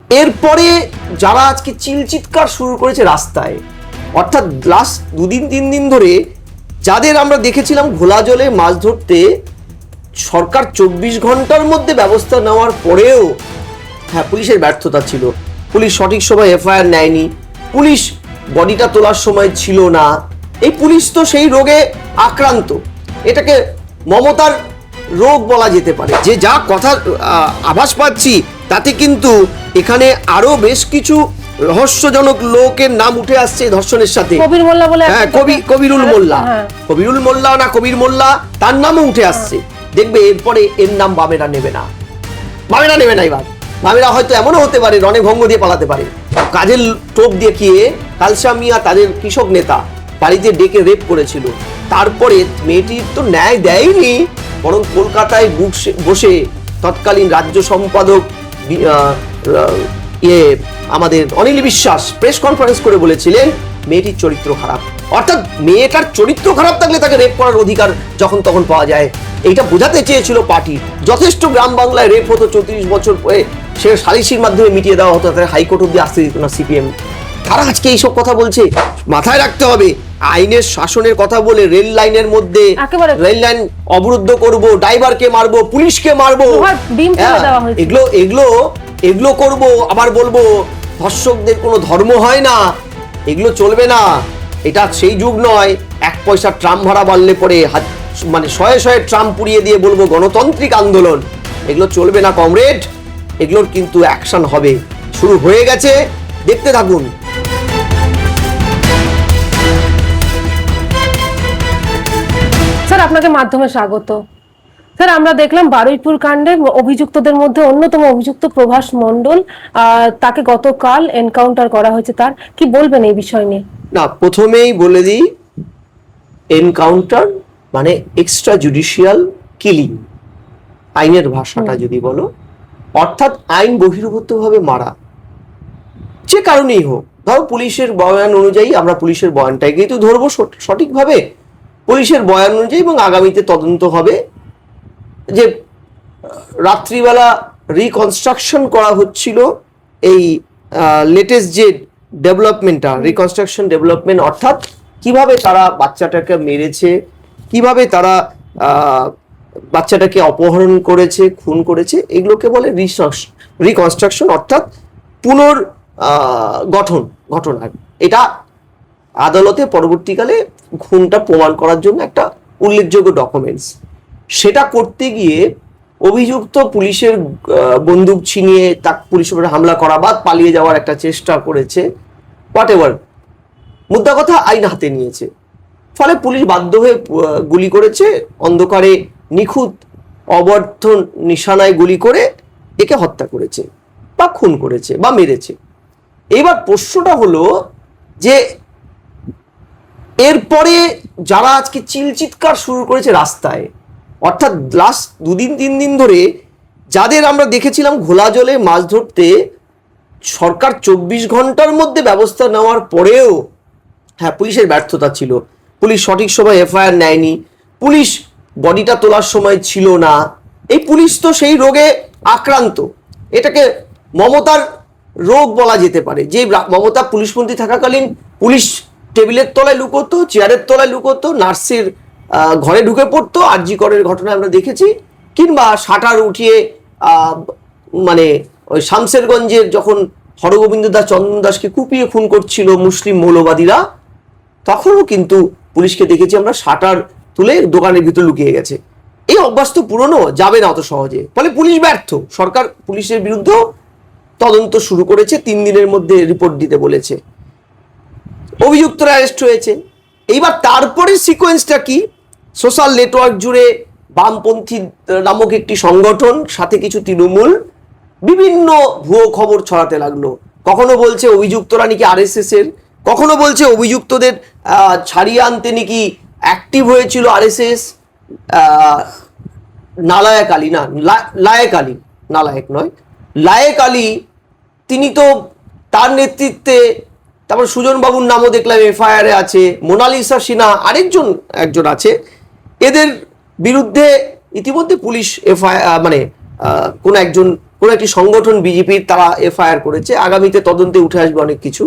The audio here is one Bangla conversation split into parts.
এরপরে যারা আজকে চিৎকার শুরু করেছে রাস্তায়, অর্থাৎ লাস্ট 2-3 দিন ধরে যাদের আমরা দেখেছিলাম ঘোলা জলে মাছ ধরতে, সরকার 24 ঘন্টার মধ্যে ব্যবস্থা নেওয়ার পরেও হ্যাঁ পুলিশের ব্যর্থতা ছিল, পুলিশ সঠিক সময় এফআইআর নেয়নি, পুলিশ বডিটা তোলার সময় ছিল না। এই পুলিশ তো সেই রোগে আক্রান্ত, এটাকে মমতার রোগ বলা যেতে পারে। যে যা কথা আভাস পাচ্ছি তাতে কিন্তু এখানে আরো বেশ কিছু রহস্যজনক লোকের নাম উঠে আসছে ধর্ষণের সাথে। কবির মোল্লা বলে, হ্যাঁ কবিরুল মোল্লা, কবিরুল মোল্লা না কবির মোল্লা, তার নামও উঠে আসছে। দেখবে এরপরে এর নাম বামেরা নেবে না, বামেরা নেবে না। এবার বামেরা হয়তো এমনও হতে পারে রণে ভঙ্গ দিয়ে পালাতে পারে। কাজের টোপ দেখিয়ে কালসা মিয়া তাদের কৃষক নেতা বাড়িতে ডেকে রেপ করেছিল, তারপরে মেয়েটির তো ন্যায় দেয়নি, বরং কলকাতায় বসে তৎকালীন রাজ্য সম্পাদক আমাদের অনিল বিশ্বাস প্রেস কনফারেন্স করে বলেছিলেন মেয়েটির চরিত্র খারাপ। অর্থাৎ মেয়েটার চরিত্র খারাপ থাকলে তাকে রেপ করার অধিকার যখন তখন পাওয়া যায়, এইটা বোঝাতে চেয়েছিল পার্টি। যথেষ্ট গ্রাম বাংলায় রেপ হতো 34 বছর পরে, সে সালিসির মাধ্যমে মিটিয়ে দেওয়া হতো, তাদের হাইকোর্ট অব্দি আসতে দিত না সিপিএম। তারা আজকে এইসব কথা বলছে। মাথায় রাখতে হবে আইনের শাসনের কথা বলে রেল লাইনের মধ্যে রেল লাইন অবরুদ্ধ করব, ড্রাইভারকে মারবো, পুলিশকে মারবো, এগুলো করব, আবার বলবো ধর্ষকদের কোনো ধর্ম হয় না, এগুলো চলবে না। এটা সেই যুগ নয় 1 পয়সা ট্রাম ভাড়া বাড়লে পরে মানে শয়ে ট্রাম পুড়িয়ে দিয়ে বলবো গণতান্ত্রিক আন্দোলন। এগুলো চলবে না কমরেড, এগুলোর কিন্তু অ্যাকশন হবে, শুরু হয়ে গেছে, দেখতে থাকুন। স্যার আপনাকে মাধ্যমে স্বাগত। স্যার আমরা দেখলাম বারুইপুর কাণ্ডে অভিযুক্তদের মধ্যে অন্যতম অভিযুক্ত প্রভাস মণ্ডল, তাকে গতকাল এনকাউন্টার করা হয়েছে, তার কি বলবেন এই বিষয় নিয়ে? না, প্রথমেই বলে দিই এনকাউন্টার মানে এক্সট্রা জুডিশিয়াল কিলিং, আইনের ভাষাটা যদি বলো, অর্থাৎ আইন বহির্ভূতভাবে মারা, যে কারণেই হোক। ধরো পুলিশের বয়ান অনুযায়ী, আমরা পুলিশের বয়ানটাকেই তো ধরবো সঠিকভাবে, পুলিশের বয়ান অনুযায়ী, এবং আগামীতে তদন্ত হবে যে রাত্রিবেলা রিকনস্ট্রাকশন করা হচ্ছিল, এই লেটেস্ট যে ডেভেলপমেন্টটা রিকনস্ট্রাকশন ডেভেলপমেন্ট, অর্থাৎ কিভাবে তারা বাচ্চাটাকে মেরেছে, কিভাবে তারা বাচ্চাটাকে অপহরণ করেছে, খুন করেছে, এগুলোকে বলে রিকনস্ট্রাকশন, অর্থাৎ পুনর্গঠন ঘটনা। এটা আদালতে পরবর্তীকালে খুনটা প্রমাণ করার জন্য একটা উল্লেখযোগ্য ডকুমেন্টস। সেটা করতে গিয়ে অভিযুক্ত পুলিশের বন্দুক ছিনিয়ে তাকে পুলিশের উপরে হামলা করা বা পালিয়ে যাওয়ার একটা চেষ্টা করেছে, হোয়াট এভার, মুদ্রা কথা আইন হাতে নিয়েছে। ফলে পুলিশ বাধ্য হয়ে গুলি করেছে, অন্ধকারে নিখুঁত অবর্থ নিশানায় গুলি করে একে হত্যা করেছে বা খুন করেছে বা মেরেছে। এবার প্রশ্নটা হলো যে এরপরে যারা আজকে চিৎকার শুরু করেছে রাস্তায়, অর্থাৎ লাস্ট 2-3 দিন ধরে যাদের আমরা দেখেছিলাম ঘোলা জলে মাছ ধরতে, সরকার 24 ঘন্টার মধ্যে ব্যবস্থা নেওয়ার পরেও হ্যাঁ পুলিশের ব্যর্থতা ছিল, পুলিশ সঠিক সময় এফআইআর নেয়নি, পুলিশ বডিটা তোলার সময় ছিল না। এই পুলিশ তো সেই রোগে আক্রান্ত, এটাকে মমতার রোগ বলা যেতে পারে। যে মমতা পুলিশ মন্ত্রী থাকাকালীন পুলিশ টেবিলের তলায় লুকোতো, চেয়ারের তলায় লুকোতো, নার্সের ঘরে ঢুকে পড়তো, আরজি করের ঘটনা আমরা দেখেছি, কিংবা শাটার উঠিয়ে মানে ওই শামসেরগঞ্জের যখন হরগোবিন্দ দাস চন্দন দাসকে কুপিয়ে খুন করছিল মুসলিম মৌলবাদীরা, তখনও কিন্তু পুলিশকে দেখেছি আমরা শাটার তুলে দোকানের ভিতর লুকিয়ে গেছে। এই অভ্যাস তো পুরনো, যাবে না অত সহজে। ফলে পুলিশ ব্যর্থ, সরকার পুলিশের বিরুদ্ধেও তদন্ত শুরু করেছে, 3 দিনের মধ্যে রিপোর্ট দিতে বলেছে, অভিযুক্তরা অ্যারেস্ট হয়েছে। এইবার তারপরে সিকোয়েন্সটা কি? সোশ্যাল নেটওয়ার্ক জুড়ে বামপন্থী নামক একটি সংগঠন, সাথে কিছু তৃণমূল বিভিন্ন ভুয়ো খবর ছড়াতে লাগলো। কখনো বলছে অভিযুক্তরা নাকি আরএসএস এর, কখনো বলছে অভিযুক্তদের ছাড়িয়ে আনতে নাকি অ্যাক্টিভ হয়েছিল আরএসএস। নালায়েক আলী, না লায়েক আলী, নালায়েক নয়, লায়েক আলী, তিনি তো তার নেতৃত্বে, তারপর সুজন বাবুর নামও দেখলাম এফআইআরে আছে, মোনালিসা সিনহা একজন আছে, এদের বিরুদ্ধে ইতিমধ্যে পুলিশ এফআইআর মানে কোন একজন কোনো একটি সংগঠন বিজেপির, তারা এফআইআর করেছে, আগামীতে তদন্তে উঠে আসবে অনেক কিছু।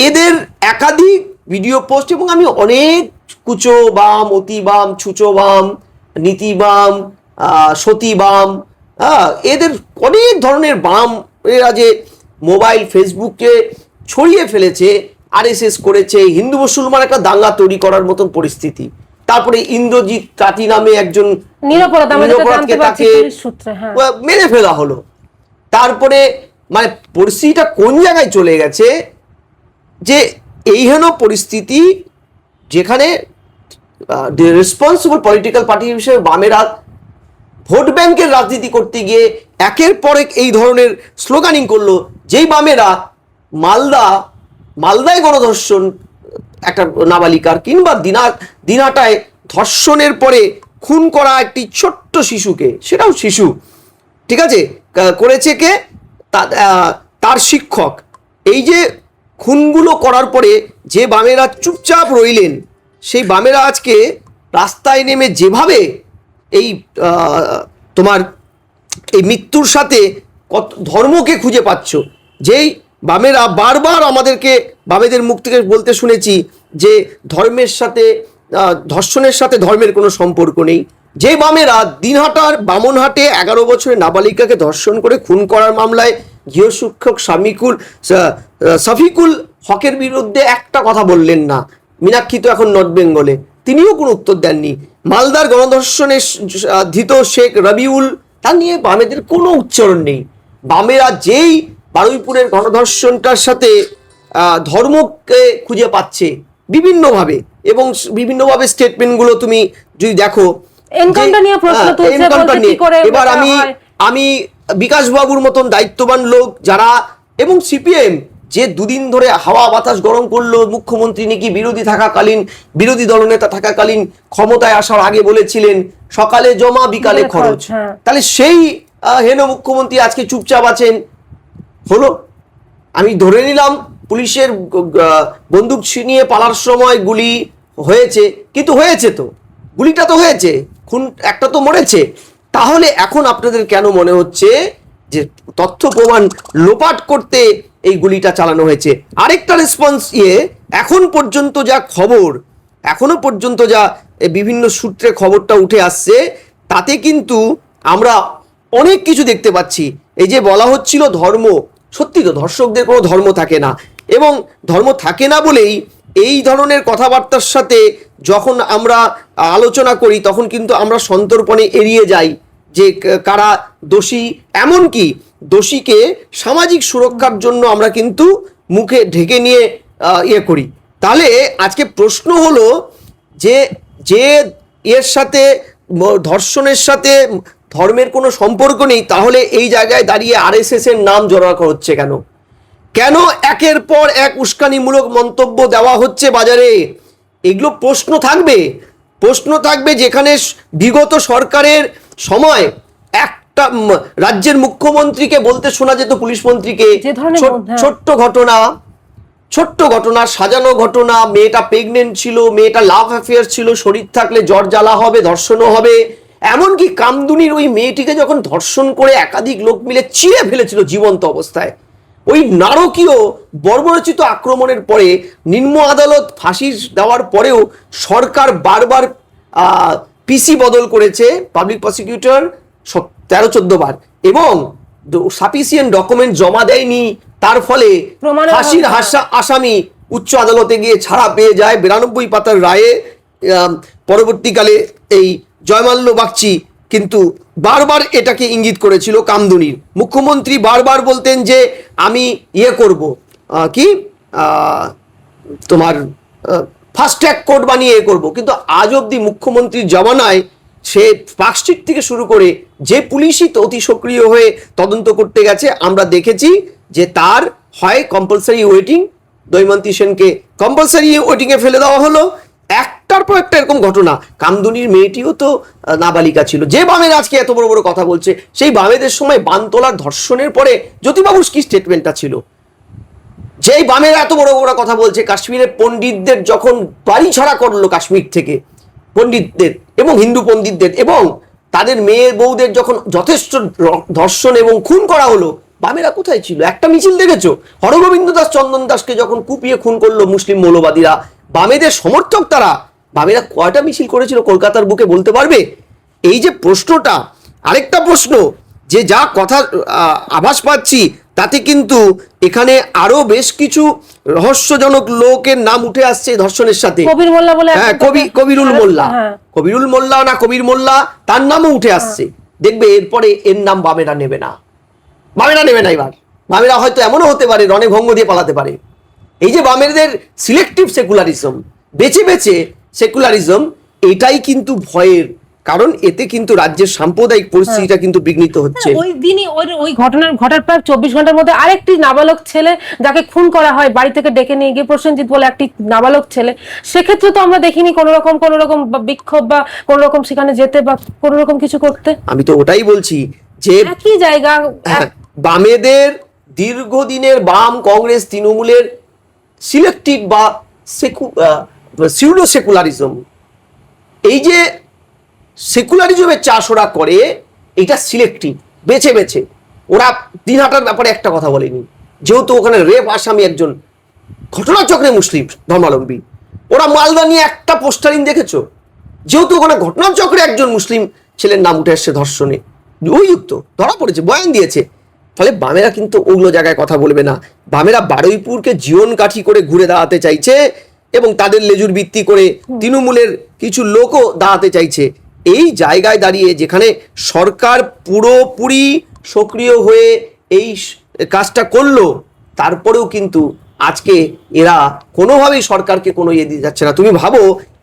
এদের একাধিক ভিডিও পোস্ট, এবং আমি অনেক কুচো বাম, অতি বাম, ছুচো বাম, নীতি বাম, সতী বাম, এদের অনেক ধরনের বাম এরা যে মোবাইল ফেসবুকে ছড়িয়ে ফেলেছে, আরএসএস করেছে, হিন্দু মুসলমান একটা দাঙ্গা তৈরি করার মতন পরিস্থিতি। তারপরে ইন্দ্রজিৎ কাটি নামে একজন নিরপরাধকে তাকে মেরে ফেলা হলো। তারপরে মানে পরিস্থিতিটা কোন জায়গায় চলে গেছে, যে এই হেন পরিস্থিতি যেখানে রেসপন্সিবল পলিটিক্যাল পার্টি হিসেবে বামেরা ভোট ব্যাংকের রাজনীতি করতে গিয়ে একের পর এক এই ধরনের স্লোগানিং করলো। যেই বামেরা মালদায় গণধর্ষণ একটা নাবালিকার, কিংবা দিনাটায় ধর্ষণের পরে খুন করা একটি ছোট্ট শিশুকে, সেটাও শিশু, ঠিক আছে, করেছে কে, তার শিক্ষক, এই যে খুনগুলো করার পরে যে বামেরা চুপচাপ রইলেন, সেই বামেরা আজকে রাস্তায় নেমে যেভাবে এই তোমার এই মৃত্যুর সাথে কত ধর্মকে খুঁজে পাচ্ছ, যেই বামেরা বারবার আমাদেরকে বামেদের মুখ থেকে বলতে শুনেছি যে ধর্মের সাথে ধর্ষণের সাথে ধর্মের কোনো সম্পর্ক নেই, যে বামেরা দিনহাটার বামনহাটে 11 বছরের নাবালিকাকে ধর্ষণ করে খুন করার মামলায় গৃহশিক্ষক শফিকুল হকের বিরুদ্ধে একটা কথা বললেন না, মীনাক্ষী তো এখন নর্থ বেঙ্গলে, তিনিও কোনো উত্তর দেননি। মালদার গণধর্ষণে ধৃত শেখ রবিউল, তা নিয়ে বামেদের কোনো উচ্চারণ নেই। বামেরা যেই বারুইপুরের গণধর্ষণটার সাথে ধর্মকে খুঁজে পাচ্ছে বিভিন্নভাবে, এবং বিভিন্নভাবে স্টেটমেন্টগুলো তুমি যদি দেখো, এবার আমি বিকাশ বাবুর মতন দায়িত্ববান লোক যারা, এবং সিপিএম যে দুদিন ধরে হাওয়া বাতাস গরম করলো, মুখ্যমন্ত্রী নাকি বিরোধী দলনেতা থাকাকালীন ক্ষমতায় আসার আগে বলেছিলেন সকালে জমা বিকালে খরচ, তাহলে সেই হেন মুখ্যমন্ত্রী আজকে চুপচাপ আছেন। হলো, আমি ধরে নিলাম পুলিশের বন্দুক ছিনিয়ে পালার সময় গুলি হয়েছে, কিন্তু হয়েছে তো, গুলিটা তো হয়েছে, খুন একটা তো মরেছে, তাহলে এখন আপনাদের কেন মনে হচ্ছে যে তথ্য প্রমাণ লোপাট করতে এই গুলিটা চালানো হয়েছে? আরেকটা রেসপন্স এখন পর্যন্ত যা খবর, এখনো পর্যন্ত যা বিভিন্ন সূত্রে খবরটা উঠে আসছে, তাতে কিন্তু আমরা অনেক কিছু দেখতে পাচ্ছি। এই যে বলা হচ্ছিল ধর্ম, সত্যি তো ধর্ষকদের কোনো ধর্ম থাকে না, এবং ধর্ম থাকে না বলেই এই ধরনের কথাবার্তার সাথে যখন আমরা আলোচনা করি, তখন কিন্তু আমরা সন্তর্পণে এড়িয়ে যাই যে কারা দোষী, এমনকি দোষীকে সামাজিক সুরক্ষার জন্য আমরা কিন্তু মুখে ঢেকে নিয়ে করি। তাহলে আজকে প্রশ্ন হলো যে এর সাথে ধর্ষণের সাথে ধর্মের কোনো সম্পর্ক নেই, তাহলে এই জায়গায় দাঁড়িয়ে আরএসএস এর নাম জড়া হচ্ছে কেন? কেন একের পর এক উস্কানিমূলক মন্তব্য দেওয়া হচ্ছে বাজারে? এগুলো প্রশ্ন থাকবে যেখানে বিগত সরকারের সময় একটা রাজ্যের মুখ্যমন্ত্রীকে বলতে শোনা যেত পুলিশ মন্ত্রীকে, ছোট্ট ঘটনা, সাজানো ঘটনা, মেয়েটা প্রেগনেন্ট ছিল, মেয়েটা লাভ অ্যাফেয়ার ছিল, শরীর থাকলে জ্বর জ্বালা হবে, ধর্ষণও হবে। এমনকি কামদুনির ওই মেয়েটিকে যখন ধর্ষণ করে একাধিক লোক মিলে চিড়ে ফেলেছিল জীবন্ত অবস্থায়, ওই নারকীয় বর্বরচিত আক্রমণের পরে নিম্ন আদালত ফাঁসি দেওয়ার পরেও সরকার বারবার পিসি বদল করেছে, পাবলিক প্রসিকিউটর 13-14 বার, এবং সাফিসিয়েন্ট ডকুমেন্ট জমা দেয়নি। তার ফলে ফাঁসির আসামি উচ্চ আদালতে গিয়ে ছাড়া পেয়ে যায় 92 পাতার রায়ে। পরবর্তীকালে এই জয়মাল্য বাগচি কিন্তু বারবার এটাকে ইঙ্গিত করেছিল কামদুনির। মুখ্যমন্ত্রী বারবার বলতেন যে আমি করব, কি তোমার ফাস্ট ট্র্যাক কোর্ট বানিয়ে করব, কিন্তু আজ অব্দি মুখ্যমন্ত্রীর জমানায় সে পার্কস্ট্রিট থেকে শুরু করে যে পুলিশই তো অতি সক্রিয় হয়ে তদন্ত করতে গেছে, আমরা দেখেছি যে তার হয় কম্পালসারি ওয়েটিং, দৈমন্তী সেনকে কম্পালসারি ওয়েটিংয়ে ফেলে দেওয়া হলো, একটার পর একটা এরকম ঘটনা। কামদুনির মেয়েটিও তো নাবালিকা ছিল। যে বামের আজকে এত বড় বড় কথা বলছে, সেই বামেদের সময় বানতলার ধর্ষণের পরে জ্যোতিবাবুর কি স্টেটমেন্টটা ছিল? যেই বামের এত বড় বড় কথা বলছে, কাশ্মীরের পণ্ডিতদের যখন বাড়ি ছাড়া করলো কাশ্মীর থেকে, পণ্ডিতদের এবং হিন্দু পণ্ডিতদের, এবং তাদের মেয়ে বউদের যখন যথেষ্ট ধর্ষণ এবং খুন করা হলো, বামেরা কোথায় ছিল? একটা মিছিল দেখেছো? হরগোবিন্দ দাস চন্দন দাসকে যখন কুপিয়ে খুন করলো মুসলিম মৌলবাদীরা, বামেদের সমর্থক তারা, বামেরা কয়টা মিছিল করেছিল কলকাতার বুকে বলতে পারবে? এই যে প্রশ্নটা, আরেকটা প্রশ্ন, যে যা কথা আভাস পাচ্ছি তাতে কিন্তু এখানে আরো বেশ কিছু রহস্যজনক লোকের নাম উঠে আসছে ধর্ষণের সাথে। কবির মোল্লা বলে, হ্যাঁ, কবিরুল মোল্লা, কবিরুল মোল্লা না কবির মোল্লা, তার নামও উঠে আসছে। দেখবে এরপরে এর নাম বামেরা নেবে না, বামেরা নেবে না। এবার বামেরা হয়তো এমনও হতে পারে রণে ভঙ্গ দিয়ে পালাতে পারে। এই যে বামেদের সিলেক্টিভ সেকুলারিজম, বেছে বেছে সেকুলারিজম, এটাই কিন্তু ভয়ের কারণ। এতে কিন্তু রাজ্যের সাম্প্রদায়িক পরিস্থিতিটা কিন্তু বিঘ্নিত হচ্ছে। ওই দিনই ওই ঘটার প্রায় 24 ঘন্টার মধ্যে আরেকটি নাবালক ছেলে যাকে খুন করা হয় বাড়ি থেকে ডেকে নিয়ে গিয়ে, প্রসেনজিৎ বলে একটি নাবালক ছেলে, সেক্ষেত্রে তো আমরা দেখিনি কোনো রকম বিক্ষোভ বা কোনো রকম সেখানে যেতে বা কোনো রকম কিছু করতে। আমি তো ওটাই বলছি যে একই জায়গা, বামেদের দীর্ঘদিনের বাম কংগ্রেস তৃণমূলের সিলেক্টিভ বা সিউডো সেকুলারিজম, এই যে সেকুলারিজমের চাষ ওরা করে, এটা সিলেক্টিভ, বেছে বেছে। ওরা দিনহাটার ব্যাপারে একটা কথা বলেনি, যেহেতু ওখানে রেপ আসামি একজন ঘটনাচক্রে মুসলিম ধর্মাবলম্বী, ওরা মালদা নিয়ে একটা পোস্টারিং দেখেছো, যেহেতু ওখানে ঘটনাচক্রে একজন মুসলিম ছেলের নাম উঠে আসছে ধর্ষণে অভিযুক্ত, ধরা পড়েছে, বয়ান দিয়েছে। ফলে বামেরা কিন্তু ওগুলো জায়গায় কথা বলবে না। বামেরা বারুইপুরকে জীবন কাঠি করে ঘুরে দাঁড়াতে চাইছে এবং তাদের লেজুর ভিত্তি করে তৃণমূলের কিছু লোকও দাঁড়াতে চাইছে। এই জায়গায় দাঁড়িয়ে যেখানে সরকার পুরোপুরি সক্রিয় হয়ে এই কাজটা করলো, তারপরেও কিন্তু আজকে এরা কোনোভাবেই সরকারকে কোনো ইয়ে দিতে যাচ্ছে না। তুমি ভাবো,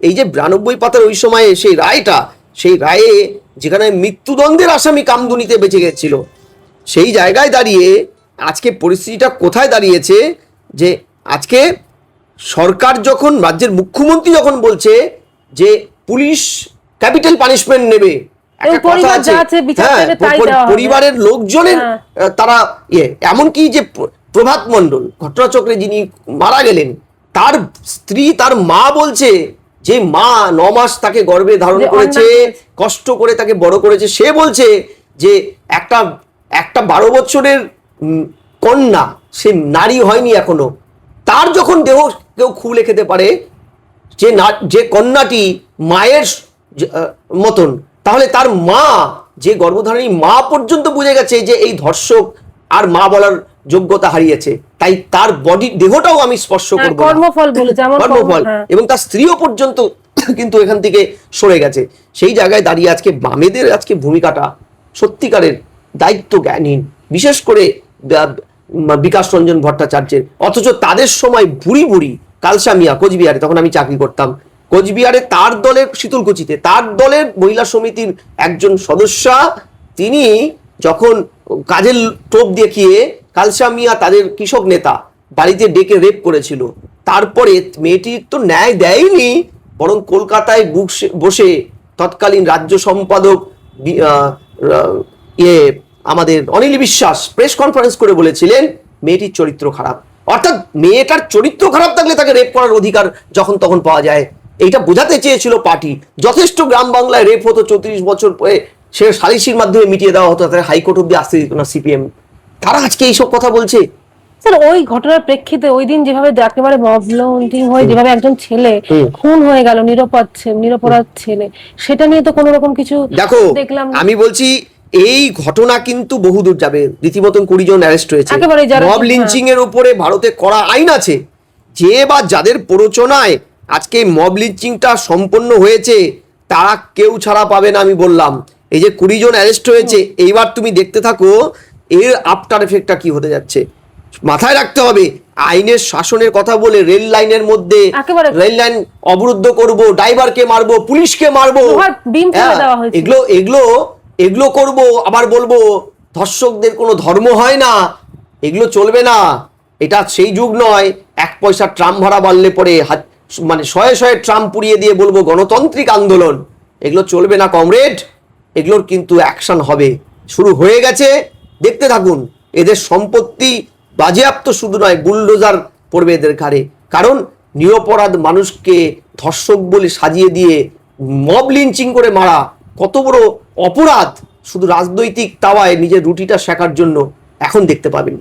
এই যে 92 পাতার ওই সময়ে সেই রায়টা, সেই রায়ে যেখানে মৃত্যুদণ্ডের আসামি কামদুনিতে বেঁচে গেছিল, সেই জায়গায় দাঁড়িয়ে আজকে পরিস্থিতিটা কোথায় দাঁড়িয়েছে, যে আজকে সরকার যখন, রাজ্যের মুখ্যমন্ত্রী যখন বলছে যে পুলিশ ক্যাপিটাল পানিশমেন্ট নেবে, একটা কথা আছে, পরিবারের লোকজনের তারা এমনকি যে প্রভাত মণ্ডল ঘটনাচক্রে যিনি মারা গেলেন, তার স্ত্রী, তার মা বলছে যে মা 9 মাস তাকে গর্ভে ধারণ করেছে, কষ্ট করে তাকে বড় করেছে, সে বলছে যে একটা 12 বছরের কন্যা, সে নারী হয়নি এখনো, তার যখন দেহ কেউ খুলে খেতে পারে, যে কন্যাটি মায়ের মতন, তাহলে তার মা, যে গর্ভধারণী মা পর্যন্ত বুঝে গেছে যে এই ধর্ষক আর মা বলার যোগ্যতা হারিয়েছে, তাই তার বডি দেহটাও আমি স্পর্শ করব, কর্মফল বলে, যেমন কর্মফল, এবং তার স্ত্রীও পর্যন্ত কিন্তু এখান থেকে সরে গেছে। সেই জায়গায় দাঁড়িয়ে আজকে বামেদের আজকে ভূমিকাটা সত্যিকারের দায়িত্ব জ্ঞানহীন, বিশেষ করে বিকাশ রঞ্জন ভট্টাচার্যের। অথচ তাদের সময় বুড়ি বুড়ি কালসা মিয়া, কোচবিহারে তখন আমি চাকরি করতাম, কোচবিহারে তার দলের, শীতলকুচিতে তার দলের মহিলা সমিতির একজন সদস্যা, তিনি যখন কাজের টোপ দেখিয়ে কালসা মিয়া, তাদের কৃষক নেতা, বাড়িতে ডেকে রেপ করেছিল, তারপরে মেয়েটির তো ন্যায় দেয়নি, বরং কলকাতায় বসে তৎকালীন রাজ্য সম্পাদক আমাদের অনিল বিশ্বাস প্রেস কনফারেন্স করে বলেছিলেন মেয়েটির চরিত্র খারাপ। অর্থাৎ মেয়েটার চরিত্র খারাপ থাকলে তাকে রেপ করার অধিকার যখন তখন পাওয়া যায়, এইটা বোঝাতে চেয়েছিল পার্টি। যথেষ্ট গ্রাম বাংলায় রেপ হতো, 34 বছর পরে সে সালিসির মাধ্যমে মিটিয়ে দেওয়া হতো, তাদের হাইকোর্ট অব্দি আসতে দিত না সিপিএম। তারা আজকে এইসব কথা বলছে। স্যার, ওই ঘটনার প্রেক্ষিতে ওই দিন যেভাবে একেবারে মব লঞ্চিং হয়ে যেভাবে একজন ছেলে খুন হয়ে গেল, নিরপরাধ ছেলে, সেটা নিয়ে তো কোনো রকম কিছু দেখো দেখলাম। আমি বলছি এই ঘটনা কিন্তু বহুদূর যাবে, রীতিমতন 20 জন অ্যারেস্ট হয়েছে। মব লিঞ্চিং এর উপরে ভারতে কড়া আইন আছে, যে বা যাদের প্ররোচনায় আজকে মব লিঞ্চিংটা সম্পন্ন হয়েছে তারা কেউ ছাড়া পাবে না। আমি বললাম এই যে 20 জন অ্যারেস্ট হয়েছে, এইবার তুমি দেখতে থাকো এর আফটার এফেক্টটা কি হতে যাচ্ছে। মাথায় রাখতে হবে, আইনের শাসনের কথা বলে রেল লাইনের মধ্যে রেল লাইন অবরুদ্ধ করব, ড্রাইভারকে মারবো, পুলিশকে মারবো, এগুলো করব, আবার বলবো ধর্ষকদের কোনো ধর্ম হয় না, এগুলো চলবে না। এটা সেই যুগ নয় 1 পয়সা ট্রাম ভাড়া বাড়লে পরে মানে শয়ে ট্রাম পুড়িয়ে দিয়ে বলবো গণতান্ত্রিক আন্দোলন, এগুলো চলবে না কমরেড। এগুলোর কিন্তু অ্যাকশন হবে, শুরু হয়ে গেছে, দেখতে থাকুন। এদের সম্পত্তি বাজেয়াপ্ত শুধু নয়, বুলডোজার পড়বে এদের ঘাড়ে। কারণ নিরপরাধ মানুষকে ধর্ষক বলে সাজিয়ে দিয়ে মব লিঞ্চিং করে মারা, কত বড় অপরাধ শুধু রাজনৈতিক তাওয়ায় নিজের রুটিটা শেখার জন্য এখন দেখতে পাবেন।